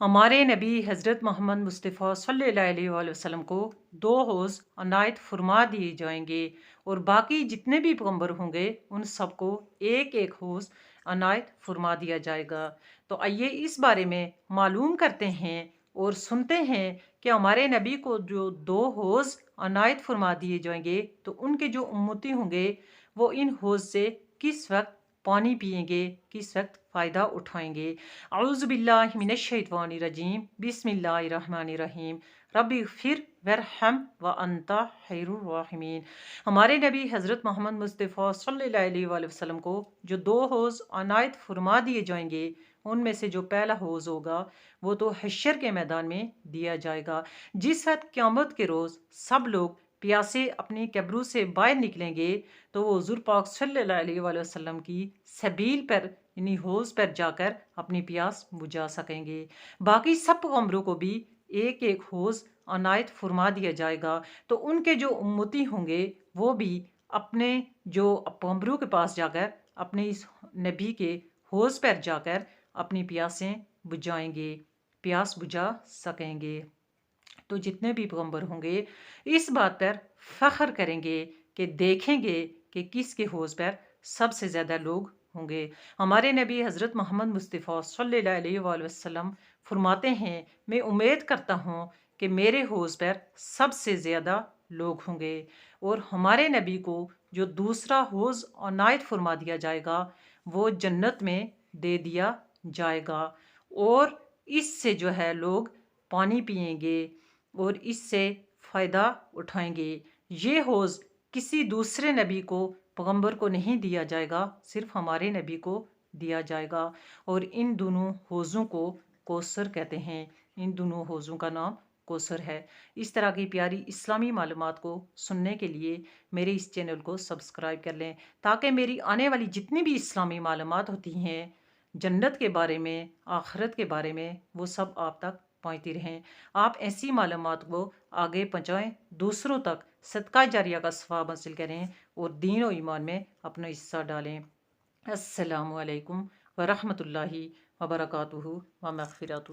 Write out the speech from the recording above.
ہمارے نبی حضرت محمد مصطفیٰ صلی اللہ علیہ وآلہ وسلم کو 2 حوض عنایت فرما دیے جائیں گے، اور باقی جتنے بھی پیغمبر ہوں گے ان سب کو ایک ایک حوض عنایت فرما دیا جائے گا۔ تو آئیے اس بارے میں معلوم کرتے ہیں اور سنتے ہیں کہ ہمارے نبی کو جو 2 حوض عنایت فرما دیے جائیں گے تو ان کے جو امتی ہوں گے وہ ان حوض سے کس وقت پانی پیئیں گے، کس وقت فائدہ اٹھائیں گے۔ اعوذ باللہ من الشیطان الرجیم، بسم اللہ الرحمن الرحیم، رب اغفر ورحم وانت خیر الراحمین۔ ہمارے نبی حضرت محمد مصطفیٰ صلی اللہ علیہ وآلہ وسلم کو جو 2 حوض عنایت فرما دیے جائیں گے ان میں سے جو پہلا حوض ہوگا وہ تو حشر کے میدان میں دیا جائے گا، جس وقت قیامت کے روز سب لوگ پیاسے اپنی قبروں سے باہر نکلیں گے تو وہ حضور پاک صلی اللہ علیہ وآلہ وسلم کی سبیل پر یعنی حوض پر جا کر اپنی پیاس بجھا سکیں گے۔ باقی سب پیغمبروں کو بھی ایک ایک حوض عنایت فرما دیا جائے گا، تو ان کے جو امتی ہوں گے وہ بھی اپنے جو پیغمبروں کے پاس جا کر اپنے اس نبی کے حوض پر جا کر اپنی پیاسیں بجھائیں گے، پیاس بجھا سکیں گے۔ تو جتنے بھی پیغمبر ہوں گے اس بات پر فخر کریں گے کہ دیکھیں گے کہ کس کے حوض پر سب سے زیادہ لوگ ہوں گے۔ ہمارے نبی حضرت محمد مصطفیٰ صلی اللہ علیہ وآلہ وسلم فرماتے ہیں، میں امید کرتا ہوں کہ میرے حوض پر سب سے زیادہ لوگ ہوں گے، اور ہمارے نبی کو جو دوسرا حوض عنایت فرما دیا جائے گا وہ جنت میں دے دیا جائے گا، اور اس سے جو ہے لوگ پانی پئیں گے اور اس سے فائدہ اٹھائیں گے۔ یہ حوض کسی دوسرے نبی کو پیغمبر کو نہیں دیا جائے گا، صرف ہمارے نبی کو دیا جائے گا، اور ان دونوں حوضوں کو کوثر کہتے ہیں، ان دونوں حوضوں کا نام کوثر ہے۔ اس طرح کی پیاری اسلامی معلومات کو سننے کے لیے میرے اس چینل کو سبسکرائب کر لیں، تاکہ میری آنے والی جتنی بھی اسلامی معلومات ہوتی ہیں جنت کے بارے میں، آخرت کے بارے میں، وہ سب آپ تک پہنچتی رہیں۔ آپ ایسی معلومات کو آگے پہنچائیں، دوسروں تک صدقہ جاریہ کا ثواب حاصل کریں اور دین و ایمان میں اپنا حصہ ڈالیں۔ السلام علیکم ورحمۃ اللہ وبرکاتہ و مغفراتہ۔